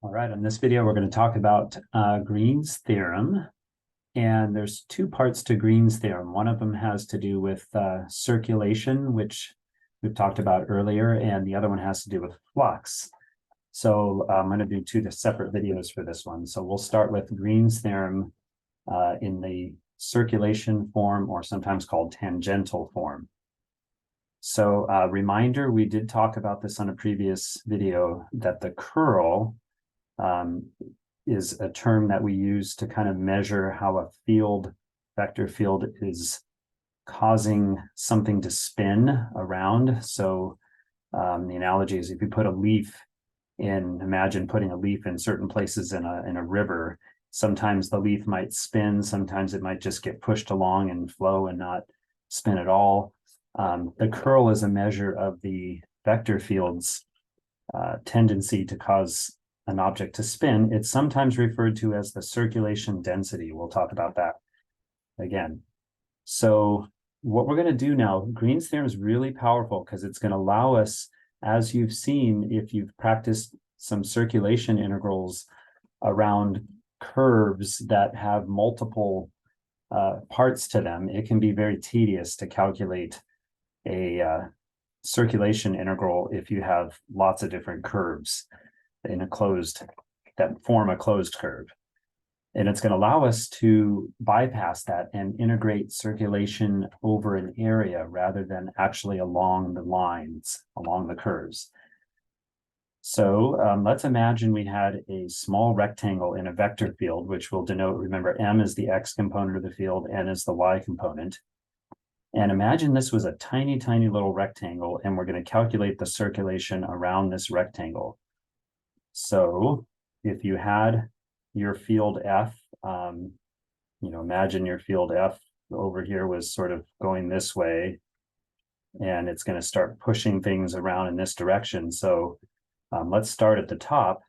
All right, in this video, we're going to talk about Green's theorem. And there's two parts to Green's theorem. One of them has to do with circulation, which we've talked about earlier, and the other one has to do with flux. So I'm going to do two separate videos for this one. So we'll start with Green's theorem in the circulation form, or sometimes called tangential form. So reminder, we did talk about this on a previous video, that the curl is a term that we use to kind of measure how a field, vector field, is causing something to spin around. So the analogy is if you put a leaf in, imagine putting a leaf in certain places in a river, sometimes the leaf might spin, sometimes it might just get pushed along and flow and not spin at all. The curl is a measure of the vector field's tendency to cause an object to spin. It's sometimes referred to as the circulation density. We'll talk about that again. So what we're going to do now, Green's theorem is really powerful because it's going to allow us, as you've seen, if you've practiced some circulation integrals around curves that have multiple parts to them, it can be very tedious to calculate a circulation integral if you have lots of different curves in a closed, that form a closed curve. And it's going to allow us to bypass that and integrate circulation over an area rather than actually along the lines, along the curves. So let's imagine we had a small rectangle in a vector field, which will denote, remember, M is the X component of the field, N is the Y component. And imagine this was a tiny, tiny little rectangle, and we're going to calculate the circulation around this rectangle. So if you had your field F, imagine your field F over here was sort of going this way, and it's going to start pushing things around in this direction. So let's start at the top.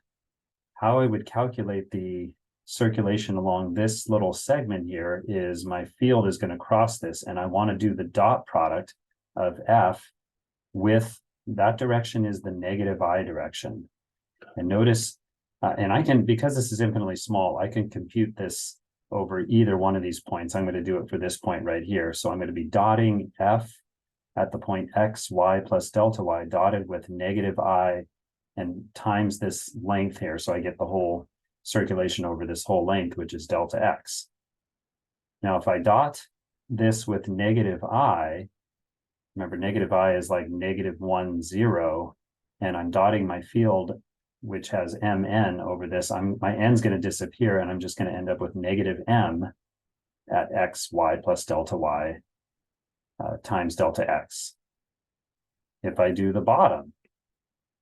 How I would calculate the circulation along this little segment here is my field is going to cross this, and I want to do the dot product of F with that direction is the negative I direction. And notice, and I can, because this is infinitely small, I can compute this over either one of these points. I'm going to do it for this point right here. So I'm going to be dotting F at the point X, Y plus delta Y, dotted with negative I and times this length here. So I get the whole circulation over this whole length, which is delta X. Now, if I dot this with negative I, remember negative I is like -1, 0, and I'm dotting my field, which has mn over this, my n's going to disappear, and I'm just going to end up with negative m at x, y plus delta y times delta x. If I do the bottom,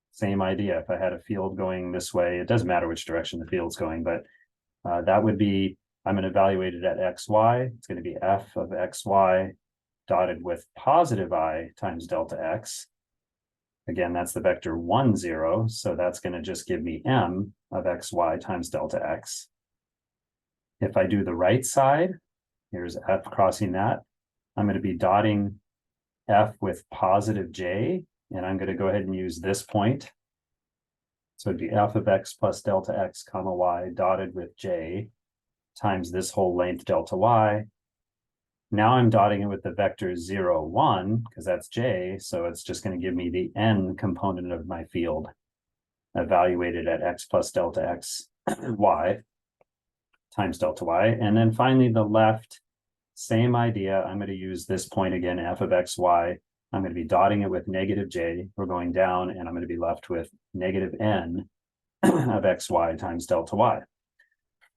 same idea. If I had a field going this way, it doesn't matter which direction the field's going, but that would be, I'm going to evaluate it at xy. It's going to be f of xy dotted with positive I times delta x. Again, that's the vector 1, 0. So that's going to just give me m of xy times delta x. If I do the right side, here's f crossing that. I'm going to be dotting f with positive j, and I'm going to go ahead and use this point. So it'd be f of x plus delta x comma y dotted with j times this whole length delta y. Now I'm dotting it with the vector 0, 1, because that's j, so it's just going to give me the n component of my field evaluated at x plus delta x y times delta y. And then finally the left, same idea. I'm going to use this point again, f of x, y. I'm going to be dotting it with negative j. We're going down, and I'm going to be left with negative n of xy times delta y.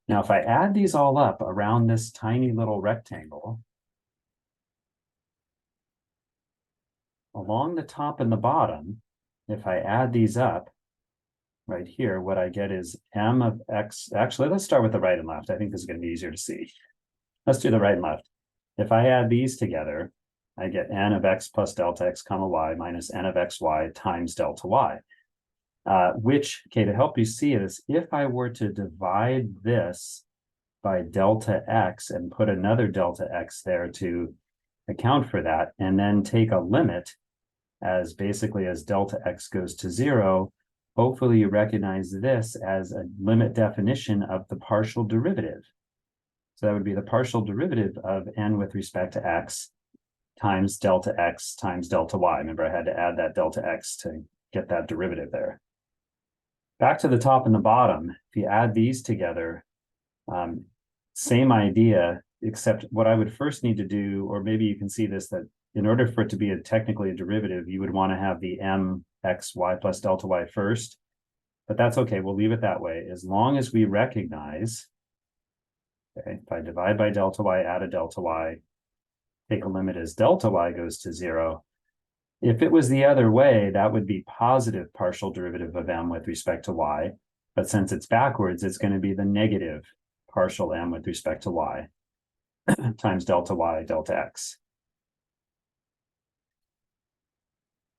Now, if I add these all up around this tiny little rectangle, along the top and the bottom, if I add these up right here, what I get is m of x. Actually, let's start with the right and left. I think this is going to be easier to see. Let's do the right and left. If I add these together, I get n of x plus delta x comma y minus n of xy times delta y. Which, okay, to help you see this, if I were to divide this by delta x and put another delta x there to account for that, and then take a limit as basically as delta x goes to 0, hopefully you recognize this as a limit definition of the partial derivative. So that would be the partial derivative of n with respect to x times delta x times delta y. Remember, I had to add that delta x to get that derivative there. Back to the top and the bottom, if you add these together, same idea, except what I would first need to do, or maybe you can see this, that in order for it to be technically a derivative, you would want to have the mxy plus delta y first, but that's okay, we'll leave it that way, as long as we recognize, okay, if I divide by delta y, add a delta y, take a limit as delta y goes to 0. If it was the other way, that would be positive partial derivative of m with respect to y, but since it's backwards, it's going to be the negative partial m with respect to y times delta y delta x.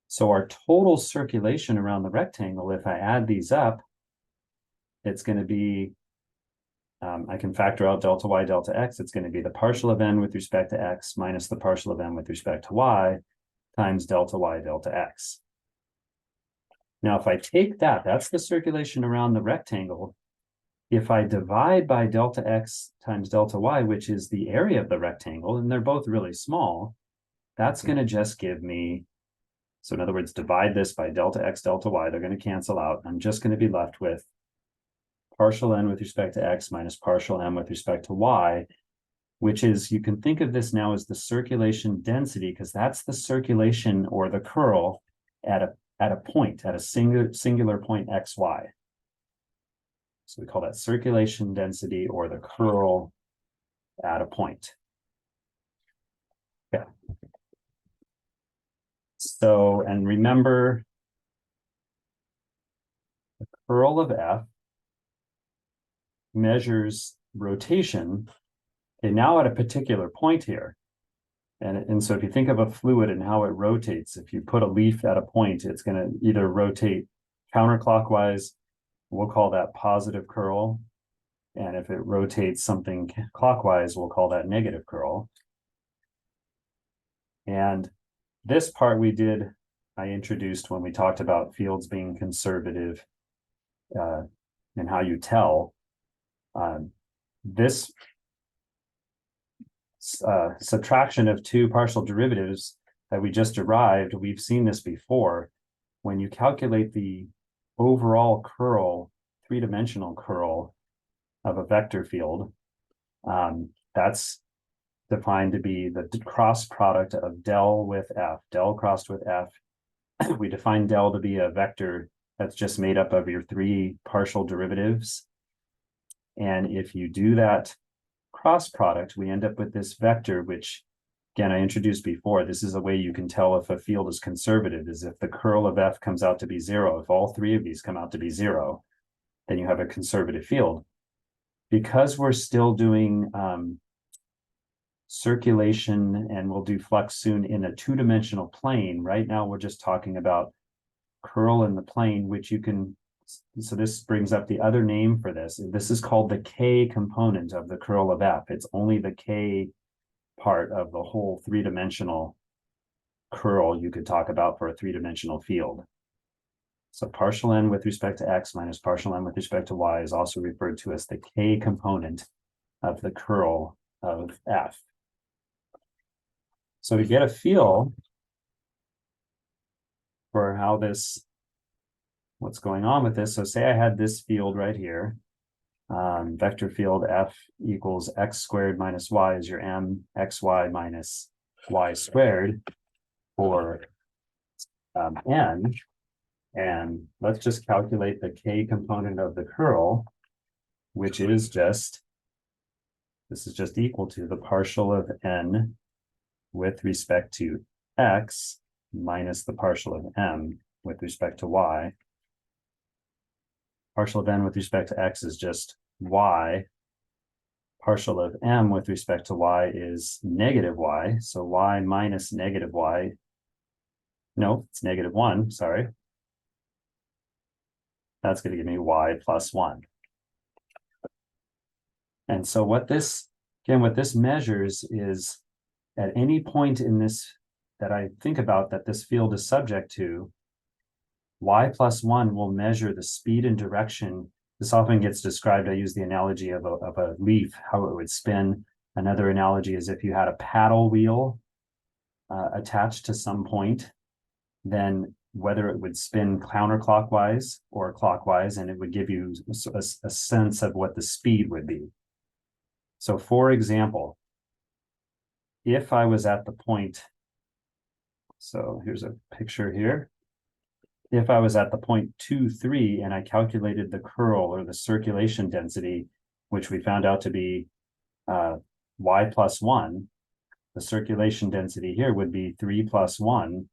So our total circulation around the rectangle, if I add these up, it's going to be, I can factor out delta y delta x, it's going to be the partial of n with respect to x minus the partial of n with respect to y times delta y delta x. Now, if I take that, that's the circulation around the rectangle. If I divide by delta x times delta y, which is the area of the rectangle, and they're both really small, that's going to just give me, so in other words, divide this by delta x, delta y, they're going to cancel out. I'm just going to be left with partial n with respect to x minus partial m with respect to y, which is, you can think of this now as the circulation density, because that's the circulation or the curl at a point, at a singular point xy. So we call that circulation density or the curl at a point. Yeah. So, and remember, the curl of F measures rotation, and now at a particular point here. And so if you think of a fluid and how it rotates, if you put a leaf at a point, it's going to either rotate counterclockwise, we'll call that positive curl. And if it rotates something clockwise, we'll call that negative curl. And this part I introduced when we talked about fields being conservative and how you tell. This subtraction of two partial derivatives that we just derived, we've seen this before. When you calculate the overall curl, three-dimensional curl of a vector field, that's defined to be the cross product of del with f, del crossed with f. We define del to be a vector that's just made up of your three partial derivatives. And if you do that cross product, we end up with this vector, which, again, I introduced before. This is a way you can tell if a field is conservative, is if the curl of f comes out to be 0. If all three of these come out to be 0, then you have a conservative field. Because we're still doing circulation, and we'll do flux soon in a two-dimensional plane, right now we're just talking about curl in the plane, which you can, so this brings up the other name for this. This is called the K component of the curl of f. It's only the K part of the whole three-dimensional curl you could talk about for a three-dimensional field. So partial n with respect to x minus partial n with respect to y is also referred to as the K component of the curl of f. So to get a feel for how this, what's going on with this, so say I had this field right here, vector field f equals x squared minus y is your m, xy minus y squared for n, and let's just calculate the K component of the curl, which is just, this is just equal to the partial of n with respect to x minus the partial of m with respect to y. Partial of n with respect to x is just y. Partial of m with respect to y is negative y. So y minus negative y. No, it's negative 1, sorry. That's going to give me y plus 1. And so what this, again, what this measures is at any point in this that I think about that this field is subject to, y+1 will measure the speed and direction. This often gets described, I use the analogy of a leaf, how it would spin. Another analogy is if you had a paddle wheel attached to some point, then whether it would spin counterclockwise or clockwise, and it would give you a sense of what the speed would be. So for example, if I was at the point, so here's a picture here. If I was at the point 2, 3, and I calculated the curl or the circulation density, which we found out to be y+1, the circulation density here would be 3 + 1,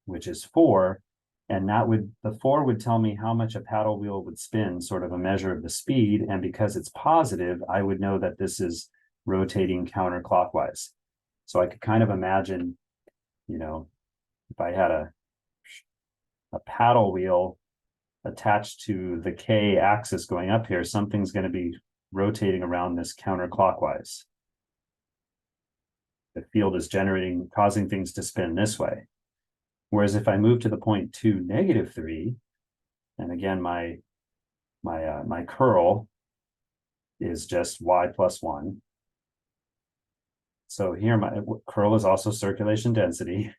which is 4. And the 4 would tell me how much a paddle wheel would spin, sort of a measure of the speed. And because it's positive, I would know that this is rotating counterclockwise. So I could kind of imagine, if I had a paddle wheel attached to the K axis going up here, something's going to be rotating around this counterclockwise. The field is causing things to spin this way. Whereas if I move to the point 2, -3, and again, my curl is just y+1. So here my curl is also circulation density,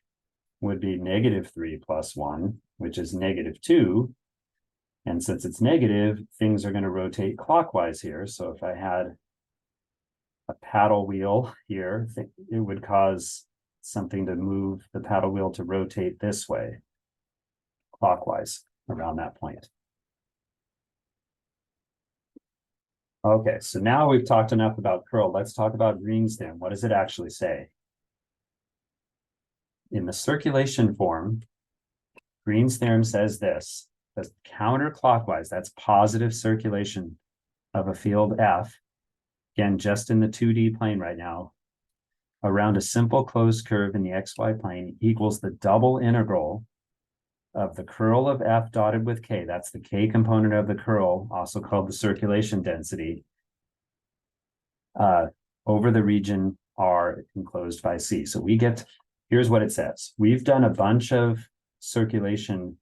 would be -3 + 1, which is -2. And since it's negative, things are going to rotate clockwise here. So if I had a paddle wheel here, it would cause something to move the paddle wheel to rotate this way, clockwise, around that point. Okay, so now we've talked enough about curl. Let's talk about Green's theorem. What does it actually say? In the circulation form, Green's theorem says this: that counterclockwise, that's positive circulation of a field F, again, just in the 2D plane right now, around a simple closed curve in the xy plane equals the double integral of the curl of F dotted with K. That's the K component of the curl, also called the circulation density, over the region R enclosed by C. So here's what it says. We've done a bunch of circulation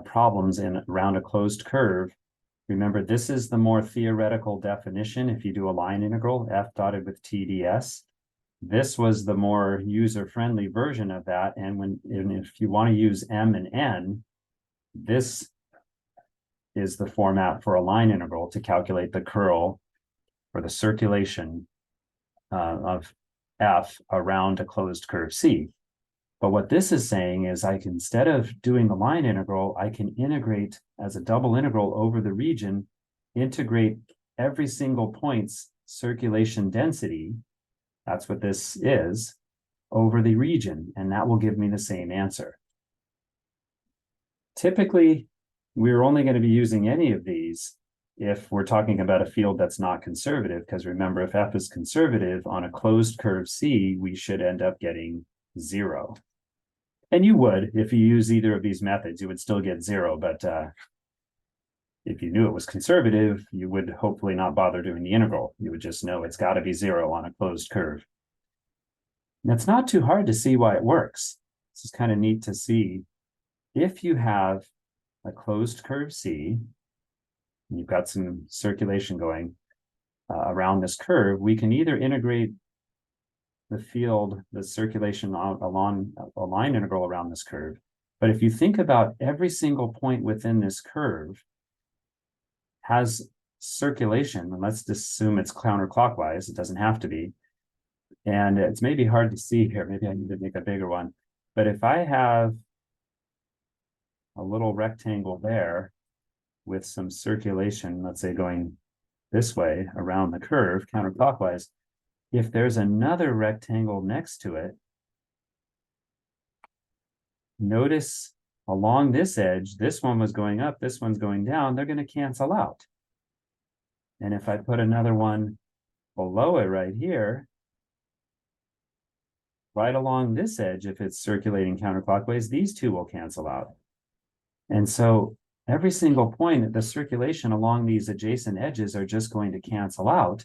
problems around a closed curve. Remember, this is the more theoretical definition. If you do a line integral, F dotted with TDS, this was the more user-friendly version of that. And if you want to use M and N, this is the format for a line integral to calculate the curl or the circulation of F around a closed curve C. But what this is saying is instead of doing the line integral, I can integrate as a double integral over the region, integrate every single point's circulation density, that's what this is, over the region, and that will give me the same answer. Typically, we're only going to be using any of these if we're talking about a field that's not conservative, because remember, if F is conservative on a closed curve C, we should end up getting 0. And you would, if you use either of these methods, you would still get 0, but if you knew it was conservative, you would hopefully not bother doing the integral. You would just know it's got to be 0 on a closed curve. And it's not too hard to see why it works. This is kind of neat to see. If you have a closed curve C, and you've got some circulation going around this curve, we can either integrate the field, the circulation along a line integral around this curve. But if you think about every single point within this curve has circulation, and let's just assume it's counterclockwise, it doesn't have to be. And it's maybe hard to see here, maybe I need to make a bigger one. But if I have a little rectangle there with some circulation, let's say going this way around the curve, counterclockwise, if there's another rectangle next to it, notice along this edge, this one was going up, this one's going down, they're going to cancel out. And if I put another one below it right here, right along this edge, if it's circulating counterclockwise, these two will cancel out. And so every single point, the circulation along these adjacent edges are just going to cancel out,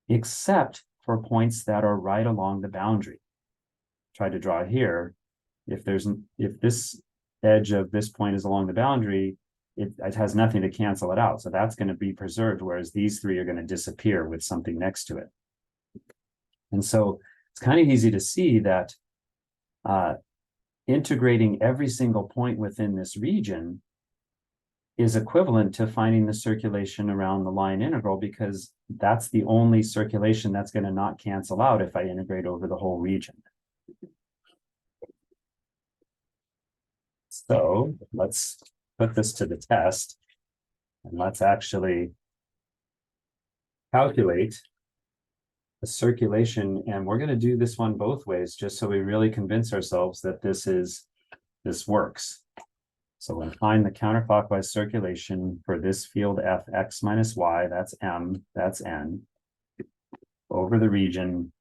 except for points that are right along the boundary. Try to draw here. If this edge of this point is along the boundary, it has nothing to cancel it out. So that's going to be preserved, whereas these three are going to disappear with something next to it. And so it's kind of easy to see that integrating every single point within this region is equivalent to finding the circulation around the line integral, because that's the only circulation that's going to not cancel out if I integrate over the whole region. So let's put this to the test, and let's actually calculate the circulation. And we're going to do this one both ways, just so we really convince ourselves that this works. So we'll find the counterclockwise circulation for this field fx minus y, that's m, that's n, over the region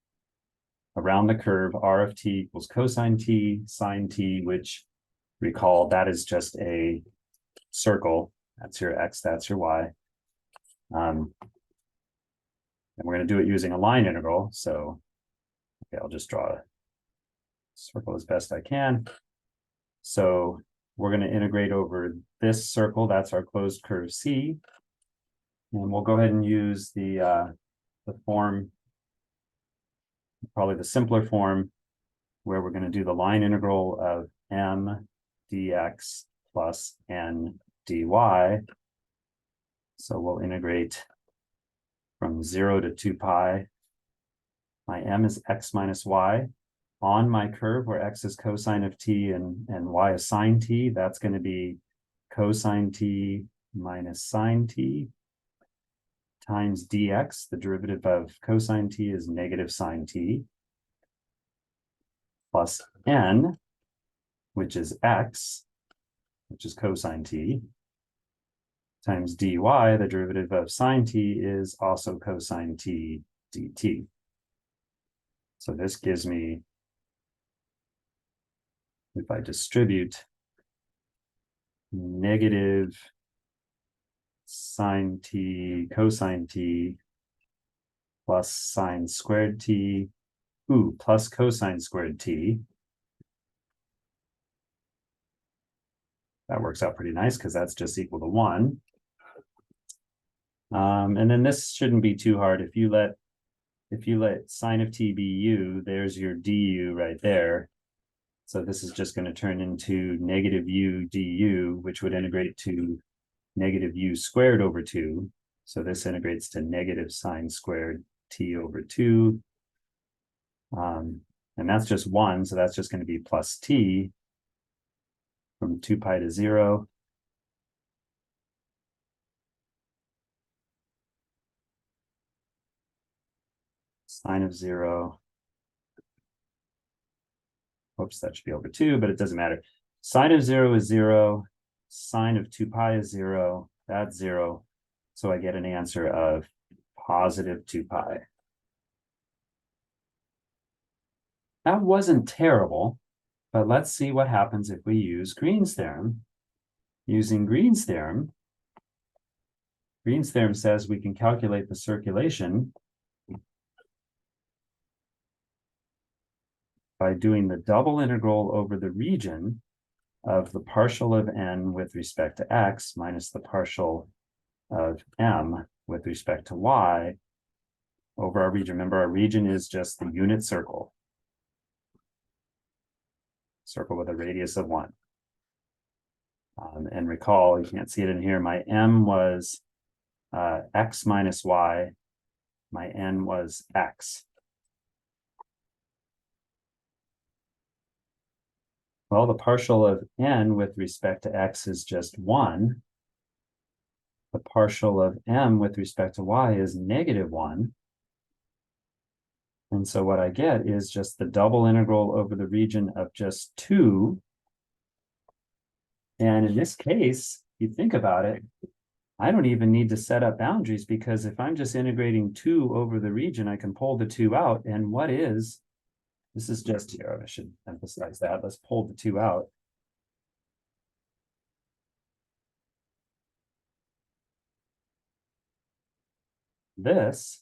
around the curve r of t equals cosine t, sine t, which, recall, that is just a circle. That's your x, that's your y. And we're going to do it using a line integral. So okay, I'll just draw a circle as best I can. So we're going to integrate over this circle. That's our closed curve C. And we'll go ahead and use the form, probably the simpler form, where we're going to do the line integral of m dx plus n dy. So we'll integrate from 0 to 2 pi. My m is x minus y. On my curve, where x is cosine of t and y is sine t, that's going to be cosine t minus sine t times dx. The derivative of cosine t is negative sine t, plus n, which is x, which is cosine t, times dy. The derivative of sine t is also cosine t dt. So this gives me, if I distribute, negative sine t cosine t plus sine squared t, plus cosine squared t. That works out pretty nice because that's just equal to 1. And then this shouldn't be too hard. If you let sine of t be u, there's your du right there. So this is just going to turn into negative u du, which would integrate to negative u squared over 2. So this integrates to negative sine squared t over 2. And that's just 1, so that's just going to be plus t from 2 pi to 0. Sine of 0. Oops, that should be over 2, but it doesn't matter. Sine of 0 is 0. Sine of 2 pi is 0. That's 0. So I get an answer of positive 2 pi. That wasn't terrible, but let's see what happens if we use Green's theorem. Using Green's theorem says we can calculate the circulation by doing the double integral over the region of the partial of n with respect to x minus the partial of m with respect to y over our region. Remember, our region is just the unit circle. Circle with a radius of 1. And recall, you can't see it in here, my m was x minus y, my n was x. Well, the partial of n with respect to x is just 1. The partial of m with respect to y is negative 1. And so what I get is just the double integral over the region of just 2. And in this case, if you think about it, I don't even need to set up boundaries, because if I'm just integrating 2 over the region, I can pull the 2 out. And what is, this is just here, I should emphasize that. Let's pull the 2 out. This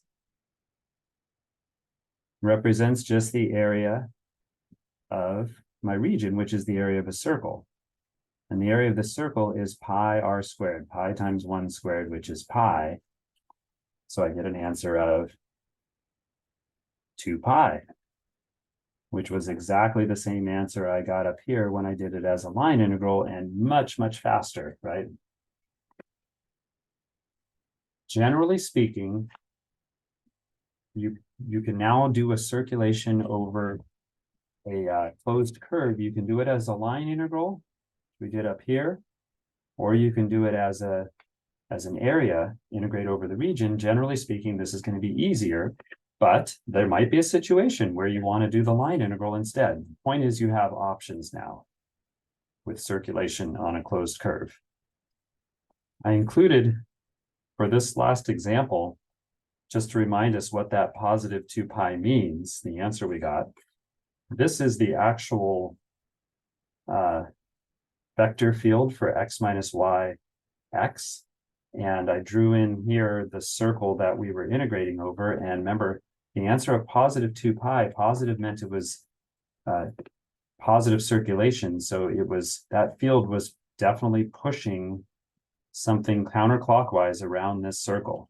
represents just the area of my region, which is the area of a circle. And the area of the circle is pi r squared, pi times 1 squared, which is pi. So I get an answer of 2 pi, which was exactly the same answer I got up here when I did it as a line integral, and much, much faster, right? Generally speaking, you can now do a circulation over a closed curve. You can do it as a line integral, we did up here, or you can do it as an area, integrate over the region. Generally speaking, this is going to be easier, but there might be a situation where you want to do the line integral instead. The point is you have options now with circulation on a closed curve. I included, for this last example, just to remind us what that positive 2 pi means, the answer we got. This is the actual vector field for x minus y x. And I drew in here the circle that we were integrating over. And remember, the answer of positive 2 pi, positive meant it was positive circulation. So it was, that field was definitely pushing something counterclockwise around this circle.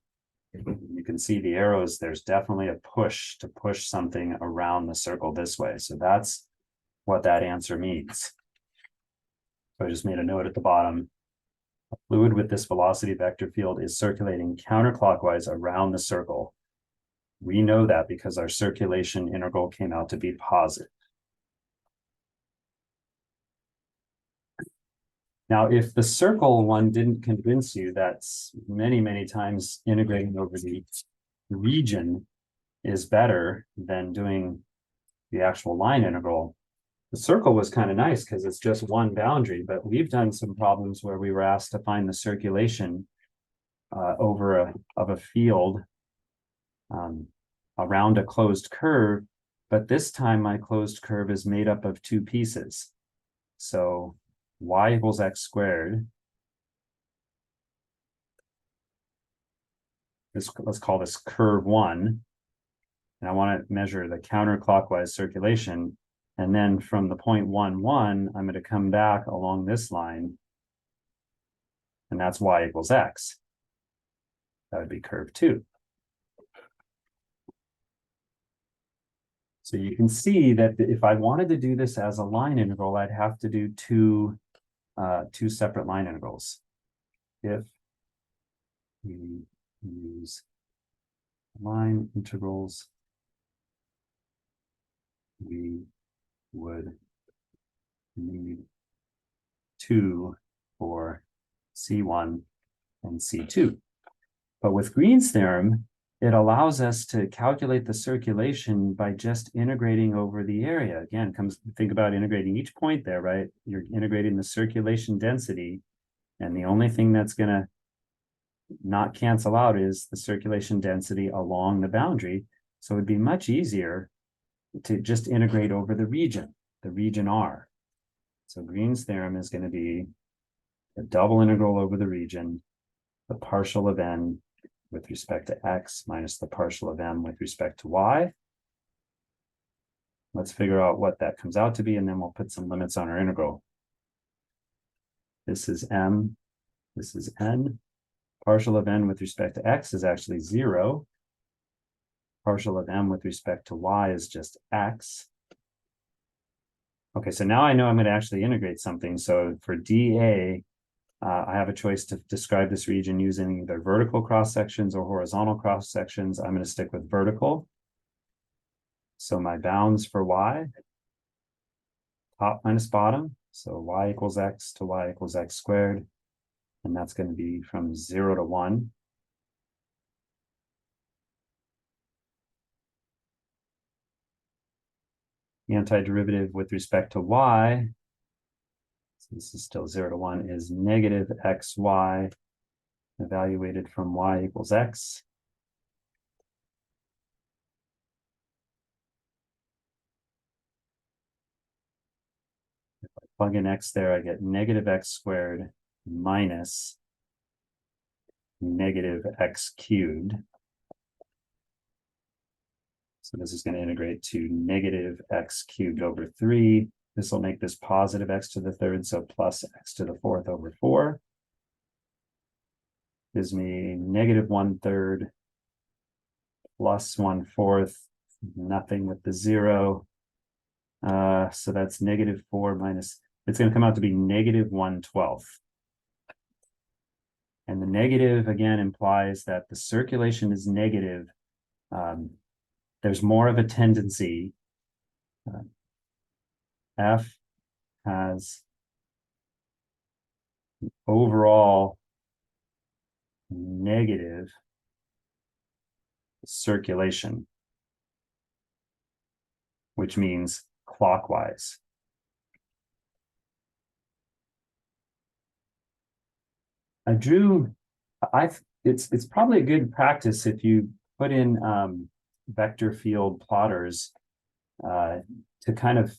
You can see the arrows, there's definitely a push to push something around the circle this way. So that's what that answer means. So I just made a note at the bottom. A fluid with this velocity vector field is circulating counterclockwise around the circle. We know that because our circulation integral came out to be positive. Now, if the circle one didn't convince you, that's many, many times integrating over the region is better than doing the actual line integral. The circle was kind of nice because it's just one boundary, but we've done some problems where we were asked to find the circulation over a field around a closed curve, but this time my closed curve is made up of 2 pieces. So y equals x squared. Let's call this curve 1. And I want to measure the counterclockwise circulation. And then from the point 1, 1, I'm going to come back along this line. And that's y equals x. That would be curve 2. So you can see that if I wanted to do this as a line integral, I'd have to do two separate line integrals. If we use line integrals, we would need 2 for C1 and C2. But with Green's theorem, it allows us to calculate the circulation by just integrating over the area. Again, think about integrating each point there, right? You're integrating the circulation density, and the only thing that's going to not cancel out is the circulation density along the boundary. So it'd be much easier to just integrate over the region R. So Green's theorem is going to be a double integral over the region, the partial of n with respect to x minus the partial of m with respect to y. Let's figure out what that comes out to be, and then we'll put some limits on our integral. This is m, this is n. Partial of n with respect to x is actually 0. Partial of m with respect to y is just x. Okay, so now I know I'm going to actually integrate something. So for dA, I have a choice to describe this region using either vertical cross sections or horizontal cross sections. I'm going to stick with vertical. So my bounds for y, top minus bottom. So y equals x to y equals x squared. And that's going to be from 0 to 1. The antiderivative with respect to y, so this is still 0 to 1, is negative xy evaluated from y equals x. If I plug in x there, I get negative x squared minus negative x cubed. So this is going to integrate to negative x cubed over 3 This will make this positive x to the third, so plus x to the fourth over 4. Gives me negative 1/3 plus 1/4, nothing with the 0. So that's negative 4 minus, it's going to come out to be negative 1/12. And the negative, again, implies that the circulation is negative. There's more of a tendency. F has overall negative circulation, which means clockwise. It's probably a good practice if you put in vector field plotters to kind of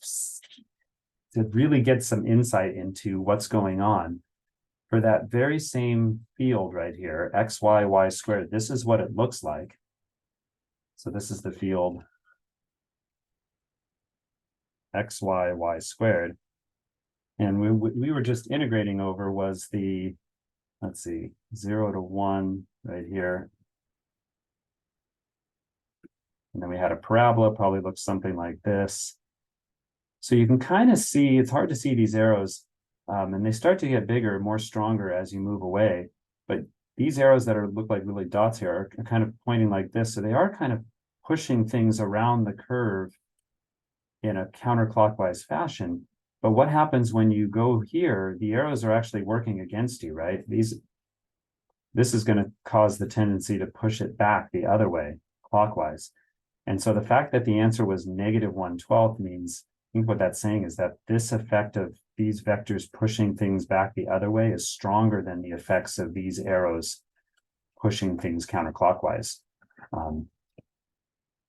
to really get some insight into what's going on. For that very same field right here, x, y, y squared, this is what it looks like. So this is the field x, y, y squared. And we were just integrating over was the, let's see, 0 to 1 right here. And then we had a parabola, probably looks something like this. So you can kind of see, it's hard to see these arrows, and they start to get bigger, more stronger as you move away. But these arrows that look like really dots here are kind of pointing like this. So they are kind of pushing things around the curve in a counterclockwise fashion. But what happens when you go here, the arrows are actually working against you, right? This is going to cause the tendency to push it back the other way, clockwise. And so the fact that the answer was negative 1/12 means, I think what that's saying is that this effect of these vectors pushing things back the other way is stronger than the effects of these arrows pushing things counterclockwise.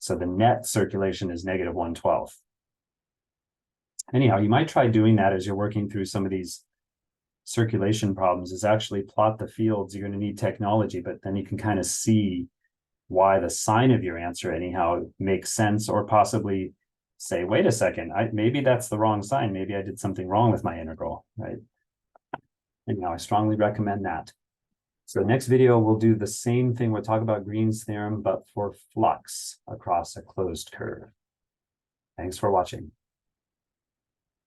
So the net circulation is negative 1/12. Anyhow, you might try doing that as you're working through some of these circulation problems, is actually plot the fields. You're going to need technology, but then you can kind of see why the sign of your answer anyhow makes sense, or possibly say, wait a second, maybe that's the wrong sign. Maybe I did something wrong with my integral, right? And now I strongly recommend that. So next video, we'll do the same thing. We'll talk about Green's theorem, but for flux across a closed curve. Thanks for watching.